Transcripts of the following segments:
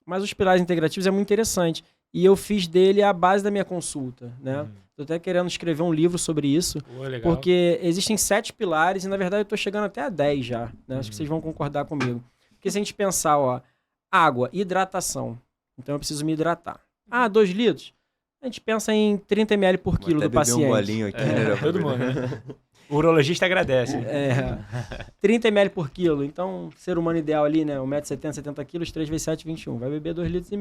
Mas os pilares integrativos é muito interessante. E eu fiz dele a base da minha consulta, né? Tô até querendo escrever um livro sobre isso. Legal. Porque existem 7 pilares e, na verdade, eu tô chegando até a 10 já, né? Acho que vocês vão concordar comigo. Porque se a gente pensar, ó, água, hidratação. Então eu preciso me hidratar. 2 litros? A gente pensa em 30 ml por quilo do paciente. Um golinho aqui, né? Todo mundo, né? O urologista agradece. 30 ml por quilo. Então, ser humano ideal ali, né? 1,70 m, 70 kg, 3 vezes 7, 21. Vai beber 2,5 litros,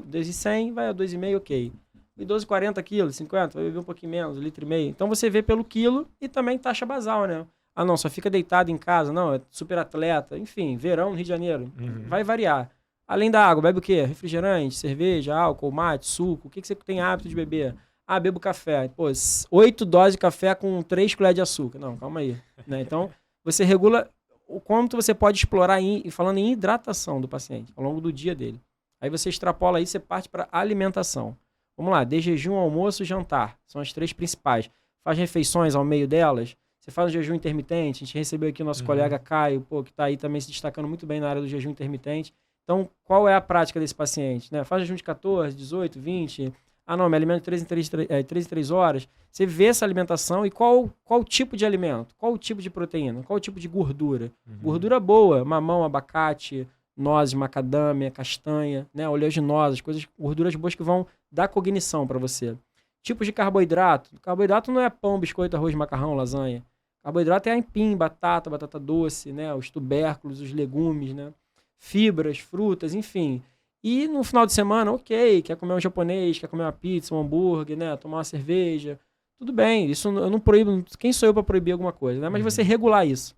2,100, vai a 2,5, ok. O idoso, 40 quilos, 50, vai beber um pouquinho menos, 1,5 litro. Então, você vê pelo quilo e também taxa basal, né? Não, só fica deitado em casa. Não, é super atleta. Enfim, verão no Rio de Janeiro. Vai variar. Além da água, bebe o quê? Refrigerante, cerveja, álcool, mate, suco. O que você tem hábito de beber? Bebo café. Pô, 8 doses de café com 3 colheres de açúcar. Não, calma aí. Né? Então, você regula o quanto você pode explorar, falando em hidratação do paciente, ao longo do dia dele. Aí você extrapola isso, você parte para alimentação. Vamos lá, de jejum, almoço, jantar. São as 3 principais. Faz refeições ao meio delas. Você faz um jejum intermitente. A gente recebeu aqui o nosso colega Caio, que está aí também se destacando muito bem na área do jejum intermitente. Então, qual é a prática desse paciente? Né? Faz jejum de 14, 18, 20... não, me alimento 3 em 3 horas. Você vê essa alimentação e qual tipo de alimento, qual o tipo de proteína, qual o tipo de gordura. Gordura boa, mamão, abacate, nozes, macadâmia, castanha, né, oleaginosas, gorduras boas que vão dar cognição para você. Tipos de carboidrato. Carboidrato não é pão, biscoito, arroz, macarrão, lasanha. Carboidrato é aipim, batata doce, né, os tubérculos, os legumes, né, fibras, frutas, enfim. E no final de semana, ok, quer comer um japonês, quer comer uma pizza, um hambúrguer, né? Tomar uma cerveja. Tudo bem, isso eu não proíbo. Quem sou eu para proibir alguma coisa, né? Mas você regular isso.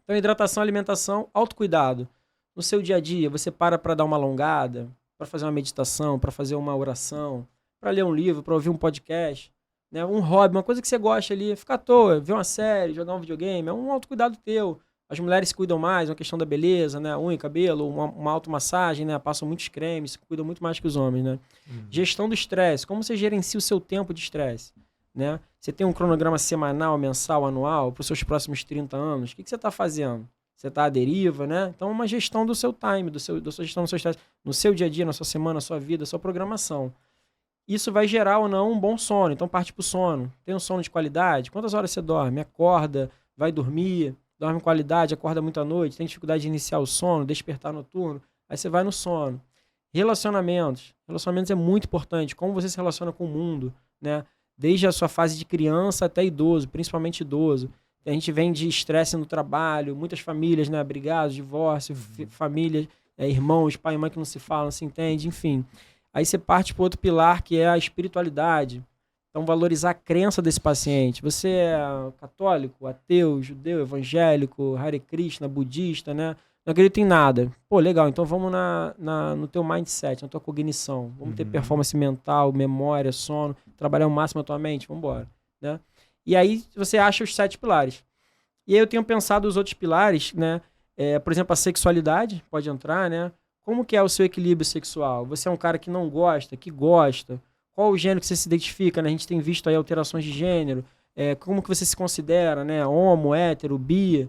Então, hidratação, alimentação, autocuidado. No seu dia a dia, você para dar uma alongada, para fazer uma meditação, para fazer uma oração, para ler um livro, para ouvir um podcast, né? Um hobby, uma coisa que você gosta ali, ficar à toa, ver uma série, jogar um videogame, é um autocuidado teu. As mulheres se cuidam mais, uma questão da beleza, né? Unha, cabelo, uma automassagem, né? Passam muitos cremes, se cuidam muito mais que os homens, né? Gestão do estresse. Como você gerencia o seu tempo de estresse, né? Você tem um cronograma semanal, mensal, anual para os seus próximos 30 anos. O que você está fazendo? Você está à deriva, né? Então, uma gestão do seu time, da sua gestão do seu estresse, no seu dia a dia, na sua semana, na sua vida, na sua programação. Isso vai gerar ou não um bom sono. Então, parte para o sono. Tem um sono de qualidade? Quantas horas você dorme? Acorda, vai dormir... Dorme com qualidade, acorda muito à noite, tem dificuldade de iniciar o sono, despertar noturno, aí você vai no sono. Relacionamentos. Relacionamentos é muito importante. Como você se relaciona com o mundo, né? Desde a sua fase de criança até idoso, principalmente idoso. A gente vem de estresse no trabalho, muitas famílias, né? Brigados, divórcio, famílias, irmãos, pai e mãe que não se falam, não se entende, enfim. Aí você parte para outro pilar que é a espiritualidade. Então, valorizar a crença desse paciente. Você é católico, ateu, judeu, evangélico, Hare Krishna, budista, né? Não acredito em nada. Pô, legal. Então, vamos no teu mindset, na tua cognição. Vamos ter performance mental, memória, sono, trabalhar o máximo a tua mente. Vamos embora, né? E aí, você acha os 7 pilares. E aí, eu tenho pensado os outros pilares, né? Por exemplo, a sexualidade pode entrar, né? Como que é o seu equilíbrio sexual? Você é um cara que não gosta, que gosta? Qual o gênero que você se identifica, né? A gente tem visto aí alterações de gênero. Como que você se considera, né? Homo, hétero, bi.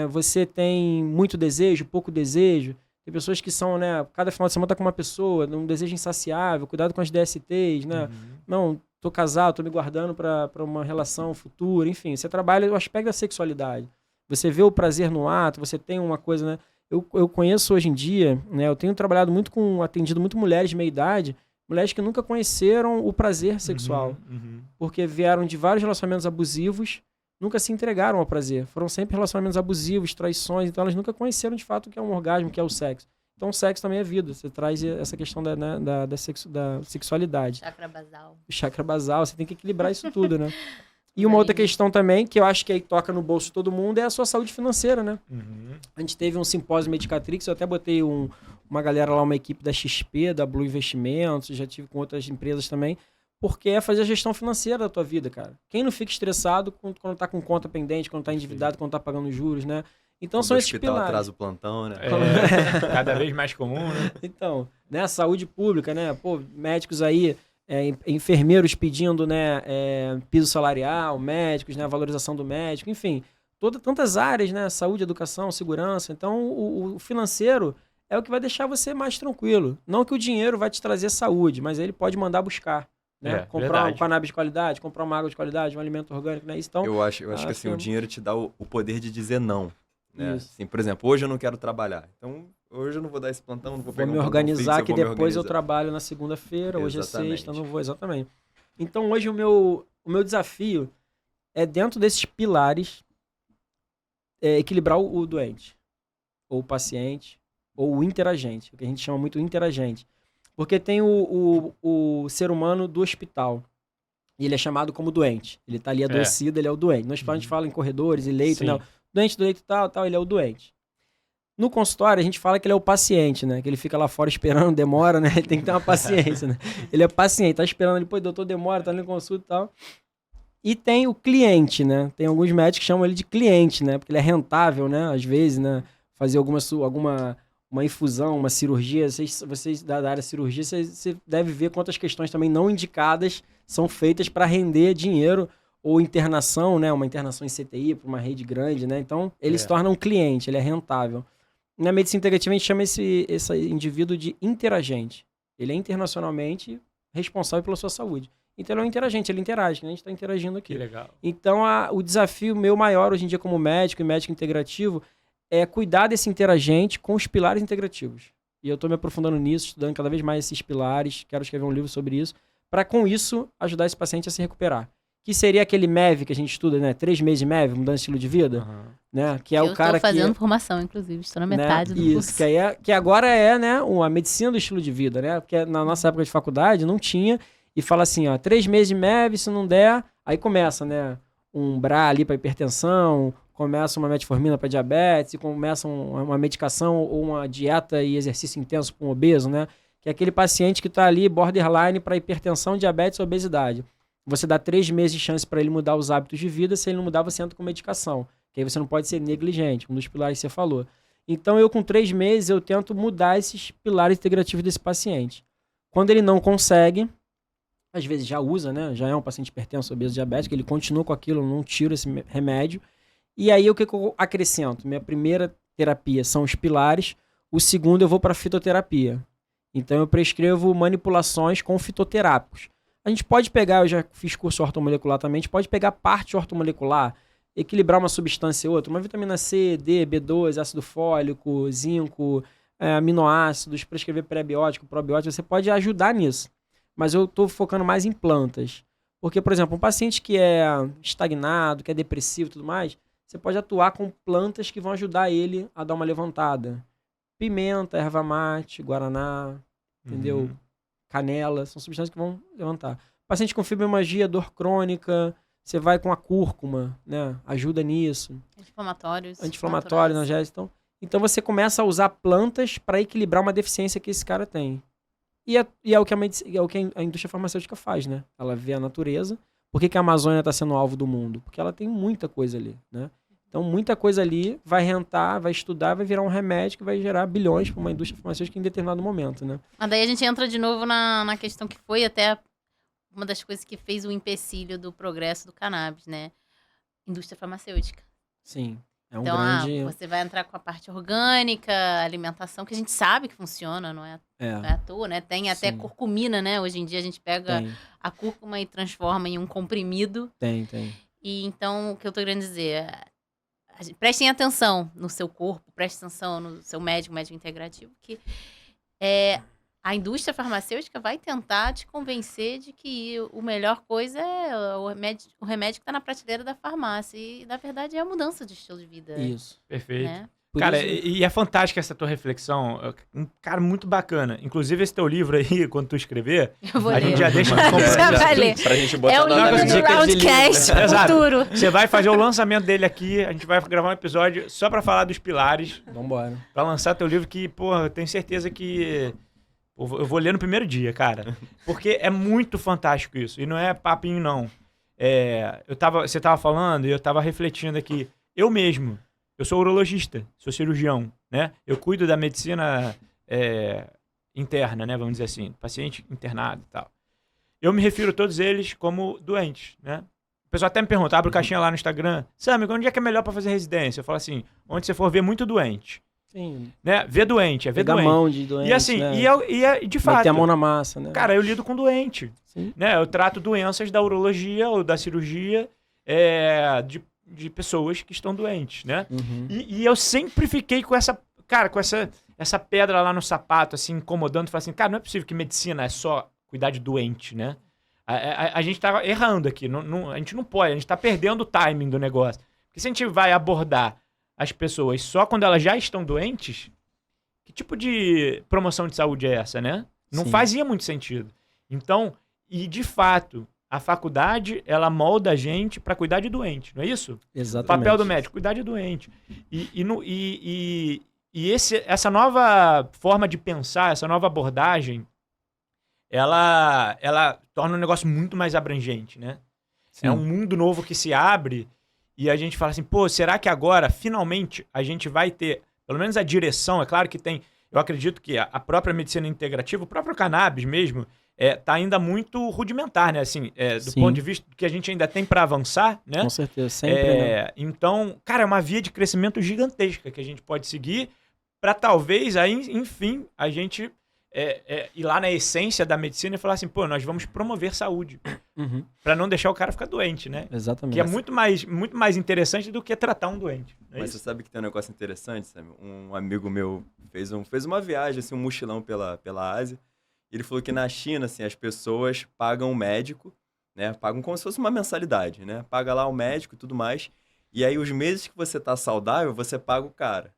Você tem muito desejo, pouco desejo. Tem pessoas que são, né? Cada final de semana tá com uma pessoa, um desejo insaciável. Cuidado com as DSTs, né? Não, tô casado, tô me guardando para uma relação futura. Enfim, você trabalha o aspecto da sexualidade. Você vê o prazer no ato, você tem uma coisa, né? Eu conheço hoje em dia, né? Eu tenho trabalhado muito atendido muito mulheres de meia idade, mulheres que nunca conheceram o prazer sexual, porque vieram de vários relacionamentos abusivos, nunca se entregaram ao prazer. Foram sempre relacionamentos abusivos, traições, então elas nunca conheceram de fato o que é um orgasmo, o que é o sexo. Então o sexo também é vida, você traz essa questão da sexualidade. Chakra basal. O chakra basal, você tem que equilibrar isso tudo, né? E uma outra questão também, que eu acho que aí toca no bolso de todo mundo, é a sua saúde financeira, né? A gente teve um simpósio Medicatrix, eu até botei uma galera lá, uma equipe da XP, da Blue Investimentos, já tive com outras empresas também, porque é fazer a gestão financeira da tua vida, cara. Quem não fica estressado quando tá com conta pendente, quando tá endividado, quando tá pagando juros, né? Então são esses pilares. O hospital atrasa o plantão, né? Cada vez mais comum, né? Então, né, a saúde pública, né? Pô, médicos aí, enfermeiros pedindo, né, piso salarial, médicos, né, a valorização do médico, enfim, tantas áreas, né? Saúde, educação, segurança. Então, o financeiro é o que vai deixar você mais tranquilo. Não que o dinheiro vai te trazer saúde, mas ele pode mandar buscar. Né? Comprar verdade. um cannabis de qualidade, comprar uma água de qualidade, um alimento orgânico, né? Então, Eu acho que assim, o dinheiro te dá o poder de dizer não. Né? Assim, por exemplo, hoje eu não quero trabalhar. Então, hoje eu não vou dar esse plantão, não vou pegar me um organizar fixo, que depois eu trabalho na segunda-feira, hoje é sexta, não vou, exatamente. Então, hoje o meu desafio é, dentro desses pilares, equilibrar o doente, ou o paciente, ou o interagente, o que a gente chama muito interagente. Porque tem o ser humano do hospital. E ele é chamado como doente. Ele tá ali adoecido, ele é o doente. No hospital a gente fala em corredores e leito, né? Doente do leito tal, ele é o doente. No consultório a gente fala que ele é o paciente, né? Que ele fica lá fora esperando, demora, né? Ele tem que ter uma paciência, né? Ele é paciente, tá esperando, ele, pô, doutor, demora, tá ali no consulta e tal. E tem o cliente, né? Tem alguns médicos que chamam ele de cliente, né? Porque ele é rentável, né? Às vezes, né? Fazer uma infusão, uma cirurgia, vocês da área de cirurgia, você deve ver quantas questões também não indicadas são feitas para render dinheiro ou internação, né? Uma internação em CTI para uma rede grande, né? Então, ele se torna um cliente, ele é rentável. Na medicina integrativa, a gente chama esse indivíduo de interagente. Ele é internacionalmente responsável pela sua saúde. Então, ele é um interagente, ele interage, né? A gente está interagindo aqui. Que legal. Então, o desafio meu maior hoje em dia como médico e médico integrativo é cuidar desse interagente com os pilares integrativos. E eu estou me aprofundando nisso, estudando cada vez mais esses pilares, quero escrever um livro sobre isso, para com isso ajudar esse paciente a se recuperar. Que seria aquele MEV que a gente estuda, né? 3 meses de MEV, mudança de estilo de vida, né? Que é o cara que... Eu estou fazendo formação, inclusive, estou na metade do curso. Isso, que agora é, né, a medicina do estilo de vida, né? Porque na nossa época de faculdade não tinha, e fala assim, ó, 3 meses de MEV, se não der, aí começa, né? Um BRA ali para hipertensão, começa uma metformina para diabetes, e começa uma medicação ou uma dieta e exercício intenso para um obeso, né? Que é aquele paciente que está ali borderline para hipertensão, diabetes ou obesidade. Você dá 3 meses de chance para ele mudar os hábitos de vida, se ele não mudar, você entra com medicação. Que aí você não pode ser negligente, um dos pilares que você falou. Então, eu com 3 meses, eu tento mudar esses pilares integrativos desse paciente. Quando ele não consegue, às vezes já usa, né? Já é um paciente hipertenso, obeso, diabético, ele continua com aquilo, não tira esse remédio. E aí, o que eu acrescento? Minha primeira terapia são os pilares. O segundo, eu vou para fitoterapia. Então, eu prescrevo manipulações com fitoterápicos. A gente pode pegar, eu já fiz curso ortomolecular também, a gente pode pegar parte ortomolecular, equilibrar uma substância e outra, uma vitamina C, D, B2, ácido fólico, zinco, aminoácidos, prescrever pré-biótico, probiótico, você pode ajudar nisso. Mas eu estou focando mais em plantas. Porque, por exemplo, um paciente que é estagnado, que é depressivo e tudo mais, você pode atuar com plantas que vão ajudar ele a dar uma levantada. Pimenta, erva mate, guaraná, entendeu? Canela, são substâncias que vão levantar. Paciente com fibromialgia, dor crônica, você vai com a cúrcuma, né? Ajuda nisso. Anti-inflamatório, analgésico. Então você começa a usar plantas para equilibrar uma deficiência que esse cara tem. E é o que a indústria farmacêutica faz, né? Ela vê a natureza. Por que a Amazônia está sendo alvo do mundo? Porque ela tem muita coisa ali, né? Então, muita coisa ali vai rentar, vai estudar, vai virar um remédio que vai gerar bilhões para uma indústria farmacêutica em determinado momento, né? Mas daí a gente entra de novo na questão que foi até uma das coisas que fez o empecilho do progresso do cannabis, né? Indústria farmacêutica. Sim. É um então, grande... você vai entrar com a parte orgânica, alimentação, que a gente sabe que funciona, não é à toa, né? Tem até curcumina, né? Hoje em dia a gente pega a cúrcuma e transforma em um comprimido. Tem. E então, o que eu tô querendo dizer... Prestem atenção no seu corpo, prestem atenção no seu médico integrativo, que a indústria farmacêutica vai tentar te convencer de que o melhor coisa é o remédio que está na prateleira da farmácia. E, na verdade, é a mudança de estilo de vida. Isso. Perfeito. Né? Cara, e é fantástica essa tua reflexão. Cara, muito bacana. Inclusive, esse teu livro aí, quando tu escrever, a gente já deixa de comprar. Pra gente botar o livro do Roundcast futuro. Você vai fazer o lançamento dele aqui, a gente vai gravar um episódio só pra falar dos pilares. Vambora. Pra lançar teu livro que, porra, eu tenho certeza que... Eu vou ler no primeiro dia, cara. Porque é muito fantástico isso. E não é papinho, não. Você tava falando e eu tava refletindo aqui. Eu mesmo... Eu sou urologista, sou cirurgião, né? Eu cuido da medicina interna, né? Vamos dizer assim, paciente internado e tal. Eu me refiro a todos eles como doentes, né? O pessoal até me pergunta, abre caixinha lá no Instagram, Sami, onde é que é melhor para fazer residência? Eu falo assim, onde você for ver muito doente. Sim. né? Ver doente, é ver Pegar a doente. mão de doente, E assim, né? de fato, Meter a mão na massa, né? cara, eu lido com doente, Sim. né? Eu trato doenças da urologia ou da cirurgia de pessoas que estão doentes, né? Uhum. E eu sempre fiquei com essa, cara, com essa pedra lá no sapato, assim, incomodando, falando assim, cara, não é possível que medicina é só cuidar de doente, né? A gente tá errando aqui, a gente não pode, a gente tá perdendo o timing do negócio. Porque se a gente vai abordar as pessoas só quando elas já estão doentes, que tipo de promoção de saúde é essa, né? Não Sim. fazia muito sentido. Então, e de fato, a faculdade, ela molda a gente para cuidar de doente, não é isso? O Exatamente. papel do médico, cuidar de doente. Essa nova forma de pensar, essa nova abordagem, ela torna um negócio muito mais abrangente, né? Sim. É um mundo novo que se abre e a gente fala assim, pô, será que agora, finalmente, a gente vai ter, pelo menos a direção, é claro que tem, eu acredito que a própria medicina integrativa, o próprio cannabis mesmo, tá ainda muito rudimentar, né? Assim, do Sim. ponto de vista que a gente ainda tem para avançar, né? Com certeza, sempre, né? Então, cara, é uma via de crescimento gigantesca que a gente pode seguir para talvez, aí, enfim, a gente ir lá na essência da medicina e falar assim, pô, nós vamos promover saúde Uhum. para não deixar o cara ficar doente, né? Exatamente. Que é muito mais interessante do que tratar um doente. Não é Mas isso? você sabe que tem um negócio interessante, Sam? Um amigo meu fez uma viagem, assim, um mochilão pela Ásia. E ele falou que na China, assim, as pessoas pagam o médico, né? Pagam como se fosse uma mensalidade, né? Paga lá o médico e tudo mais. E aí, os meses que você tá saudável, você paga o cara.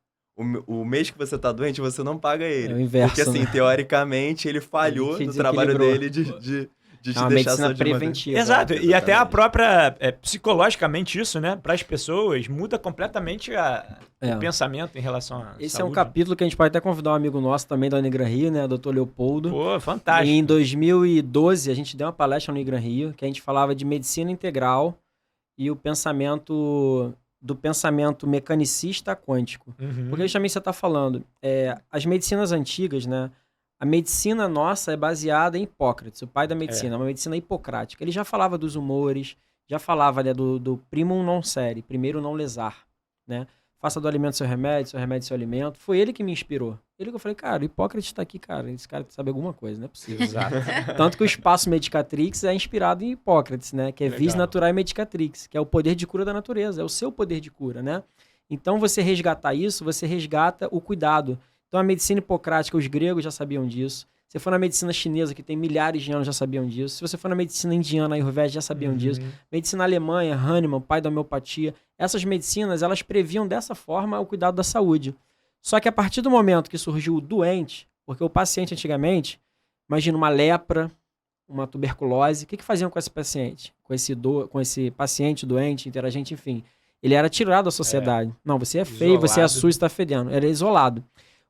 O mês que você tá doente, você não paga ele. É o inverso, Porque, assim, né? teoricamente, ele falhou Ele no te trabalho desequilibrou. dele de É te uma deixar medicina só de uma vez. preventiva. Exato, e até a Exatamente. própria, psicologicamente isso, né, para as pessoas, muda completamente É. o pensamento em relação a Esse saúde. é um capítulo que a gente pode até convidar um amigo nosso também da Unigran Rio, né? O Dr. Leopoldo. Pô, E fantástico. em 2012, a gente deu uma palestra no Unigran Rio, que a gente falava de medicina integral e o pensamento mecanicista quântico. Uhum. Porque justamente você está falando, as medicinas antigas, né? A medicina nossa é baseada em Hipócrates, o pai da medicina, uma medicina hipocrática. Ele já falava dos humores, já falava, né, do primum non sere, primeiro não lesar, né? Faça do alimento seu remédio seu alimento. Foi ele que me inspirou. Ele que eu falei, cara, o Hipócrates está aqui, cara. Esse cara sabe alguma coisa, não é possível. Exato. Tanto que o espaço Medicatrix é inspirado em Hipócrates, né? Que é vis Legal. naturae medicatrix, que é o poder de cura da natureza, é o seu poder de cura, né? Então, você resgatar isso, você resgata o cuidado. Então, a medicina hipocrática, os gregos já sabiam disso. Se for na medicina chinesa, que tem milhares de anos, já sabiam disso. Se você for na medicina indiana, Ayurveda, já sabiam disso. Medicina alemã, Hahnemann, pai da homeopatia. Essas medicinas, elas previam dessa forma o cuidado da saúde. Só que a partir do momento que surgiu o doente, porque o paciente antigamente, imagina uma lepra, uma tuberculose, o que faziam com esse paciente? Com esse paciente doente, interagente, enfim. Ele era tirado da sociedade. Não, você é feio, você é Isolado. sujo, está fedendo. Era isolado.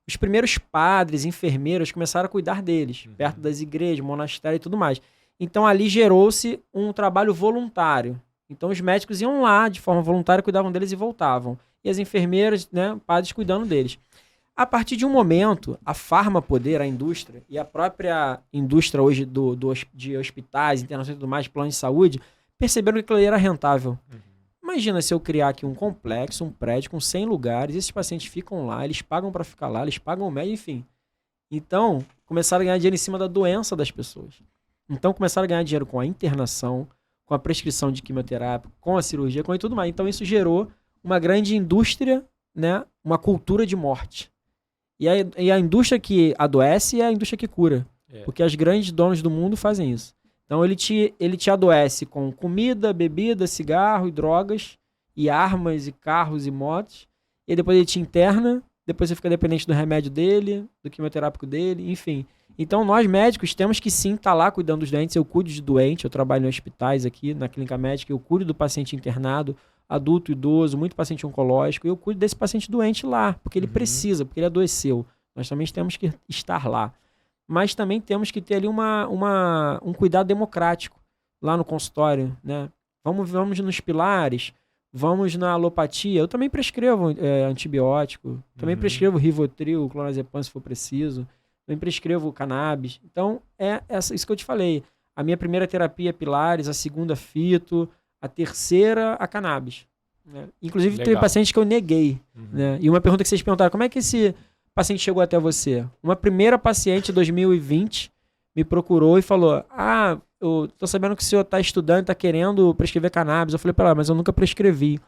Os primeiros padres, enfermeiros começaram a cuidar deles, perto das igrejas, monastério e tudo mais. Então ali gerou-se um trabalho voluntário. Então os médicos iam lá de forma voluntária, cuidavam deles e voltavam. E as enfermeiras, né, padres cuidando deles. A partir de um momento, a Farmapoder, a indústria, e a própria indústria hoje de hospitais, internações e tudo mais, planos de saúde, perceberam que aquilo ali era rentável. Imagina se eu criar aqui um complexo, um prédio com 100 lugares, esses pacientes ficam lá, eles pagam para ficar lá, eles pagam o médico, enfim. Então, começaram a ganhar dinheiro em cima da doença das pessoas. Então, começaram a ganhar dinheiro com a internação, com a prescrição de quimioterapia, com a cirurgia, com e tudo mais. Então, isso gerou uma grande indústria, né? Uma cultura de morte. E a indústria que adoece é a indústria que cura. Porque os grandes donos do mundo fazem isso. Então ele te adoece com comida, bebida, cigarro e drogas, e armas, e carros e motos. E depois ele te interna, depois você fica dependente do remédio dele, do quimioterápico dele, enfim. Então nós médicos temos que sim estar lá cuidando dos doentes. Eu cuido de doente, eu trabalho em hospitais aqui, na clínica médica, eu cuido do paciente internado, adulto, idoso, muito paciente oncológico, eu cuido desse paciente doente lá, porque ele precisa, porque ele adoeceu. Nós também temos que estar lá. Mas também temos que ter ali um cuidado democrático lá no consultório, né? Vamos nos pilares, vamos na alopatia. Eu também prescrevo antibiótico, também prescrevo Rivotril, clonazepam se for preciso, também prescrevo cannabis. Então, isso que eu te falei. A minha primeira terapia é pilares, a segunda fito, a terceira a cannabis. né? Inclusive, teve Legal. pacientes que eu neguei. Né? E uma pergunta que vocês perguntaram, como é que esse paciente chegou até você? Uma primeira paciente, em 2020, me procurou e falou, eu tô sabendo que o senhor tá estudando e tá querendo prescrever cannabis. Eu falei pra ela, mas eu nunca prescrevi.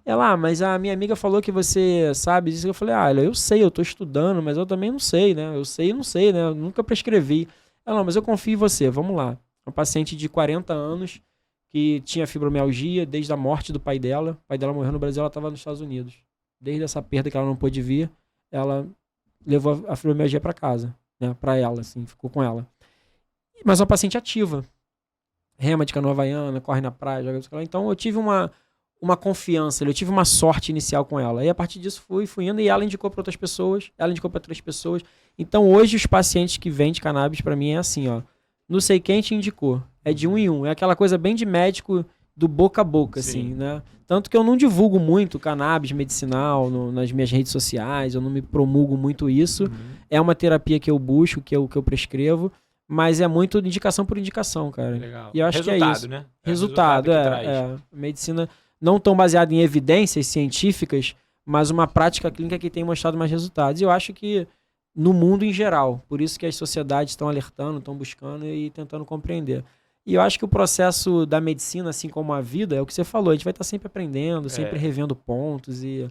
Ela, mas a minha amiga falou que você sabe disso. Eu falei, eu sei, eu tô estudando, mas eu também não sei, né? Eu sei e não sei, né? Eu nunca prescrevi. Ela, mas eu confio em você, vamos lá. Uma paciente de 40 anos que tinha fibromialgia desde a morte do pai dela. O pai dela morreu no Brasil, ela estava nos Estados Unidos. Desde essa perda que ela não pôde vir, ela levou a fibromialgia para casa, né? Para ela, assim, ficou com ela. Mas uma paciente ativa. Rema de canoa havaiana, corre na praia, joga isso. Então eu tive uma confiança, eu tive uma sorte inicial com ela. E a partir disso fui indo e ela indicou para outras pessoas, ela indicou para outras pessoas. Então hoje os pacientes que vendem cannabis para mim é assim, ó. Não sei quem te indicou. É de um em um. É aquela coisa bem de médico do boca a boca, Sim. assim, né? Tanto que eu não divulgo muito cannabis medicinal nas minhas redes sociais, eu não me promulgo muito isso. É uma terapia que eu busco, que eu prescrevo, mas é muito indicação por indicação, cara. Legal. E eu acho resultado, que é isso. Né? Resultado, que traz. Medicina não tão baseada em evidências científicas, mas uma prática clínica que tem mostrado mais resultados. E eu acho que no mundo em geral, por isso que as sociedades estão alertando, estão buscando e tentando compreender. E eu acho que o processo da medicina, assim como a vida, é o que você falou, a gente vai estar sempre aprendendo, sempre revendo pontos e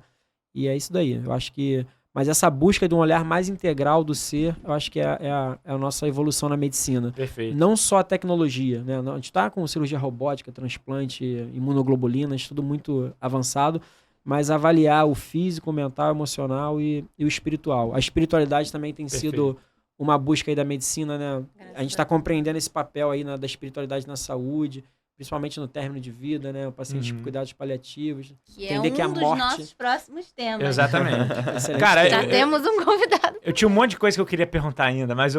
é isso daí. Eu acho que... Mas essa busca de um olhar mais integral do ser, eu acho que é a nossa evolução na medicina. Perfeito. Não só a tecnologia, né? A gente está com cirurgia robótica, transplante, imunoglobulinas, tudo muito avançado, mas avaliar o físico, o mental, o emocional e o espiritual. A espiritualidade também tem sido uma busca aí da medicina, né? A gente está compreendendo esse papel aí da espiritualidade na saúde, principalmente no término de vida, né? O paciente com cuidados paliativos. Que entender é um que a dos morte... nossos próximos temas. Exatamente. Excelente Cara, tema. Já temos um convidado. Eu tinha um monte de coisa que eu queria perguntar ainda, mas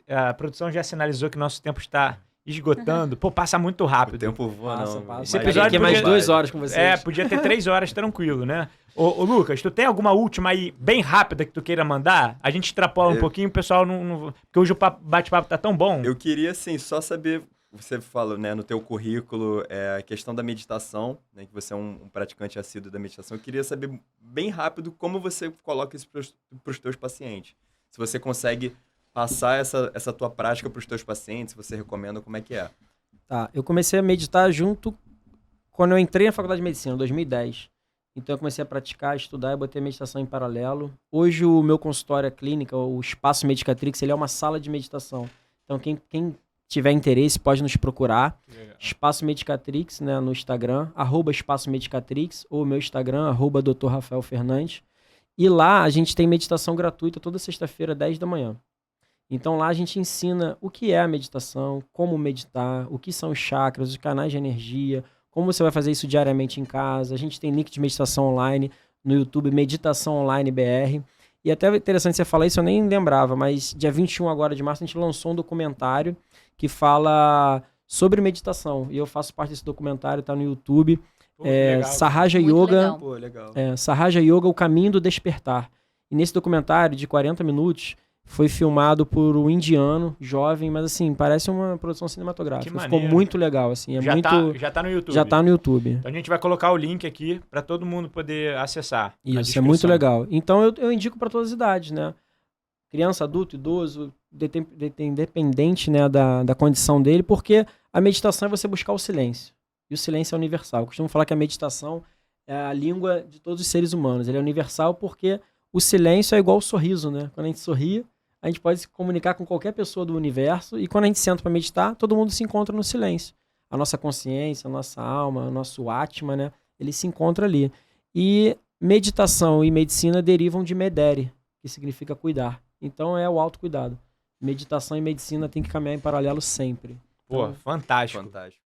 a produção já sinalizou que nosso tempo está esgotando. Pô, passa muito O rápido. tempo voa, Passa, não. passa. Esse A gente episódio quer mais podia- 2 horas com vocês. Podia ter 3 horas tranquilo, né? Ô, Lucas, tu tem alguma última aí, bem rápida, que tu queira mandar? A gente extrapola um pouquinho, o pessoal não... Porque hoje o bate-papo tá tão bom. Eu queria, assim, só saber... Você falou, né, no teu currículo, a questão da meditação, né, que você é um praticante assíduo da meditação. Eu queria saber bem rápido como você coloca isso para os teus pacientes. Se você consegue passar essa tua prática para os teus pacientes, se você recomenda, como é que é? Tá, eu comecei a meditar quando eu entrei na faculdade de medicina, em 2010. Então eu comecei a praticar, estudar e botei a meditação em paralelo. Hoje o meu consultório, a clínica, o Espaço Medicatrix, ele é uma sala de meditação. Então quem tiver interesse pode nos procurar. Espaço Medicatrix, né, no Instagram, @Espaço Medicatrix, ou meu Instagram, @Dr. Rafael Fernandes. E lá a gente tem meditação gratuita toda sexta-feira, 10 da manhã. Então lá a gente ensina o que é a meditação, como meditar, o que são os chakras, os canais de energia, como você vai fazer isso diariamente em casa. A gente tem link de meditação online no YouTube, Meditação Online BR. E até interessante você falar isso, eu nem lembrava, mas dia 21 agora de março a gente lançou um documentário que fala sobre meditação. E eu faço parte desse documentário, tá no YouTube. Pô, legal. Sahaja Muito Yoga, legal. Pô, legal. Sahaja Yoga, o caminho do despertar. E nesse documentário de 40 minutos, foi filmado por um indiano, jovem, mas assim, parece uma produção cinematográfica. Que Ficou maneiro. muito legal, assim. já, muito... já tá no YouTube. Já tá no YouTube. Então a gente vai colocar o link aqui para todo mundo poder acessar. na Isso, é muito descrição. legal. Então eu indico para todas as idades, né? Criança, adulto, idoso, independente, né, da condição dele, porque a meditação é você buscar o silêncio. E o silêncio é universal. Eu costumo falar que a meditação é a língua de todos os seres humanos. Ele é universal porque o silêncio é igual ao sorriso, né? Quando a gente sorri, a gente pode se comunicar com qualquer pessoa do universo, e quando a gente senta para meditar, todo mundo se encontra no silêncio. A nossa consciência, a nossa alma, o nosso Atma, né? Ele se encontra ali. E meditação e medicina derivam de medere, que significa cuidar. Então é o autocuidado. Meditação e medicina tem que caminhar em paralelo sempre. Pô, Então, fantástico. Fantástico.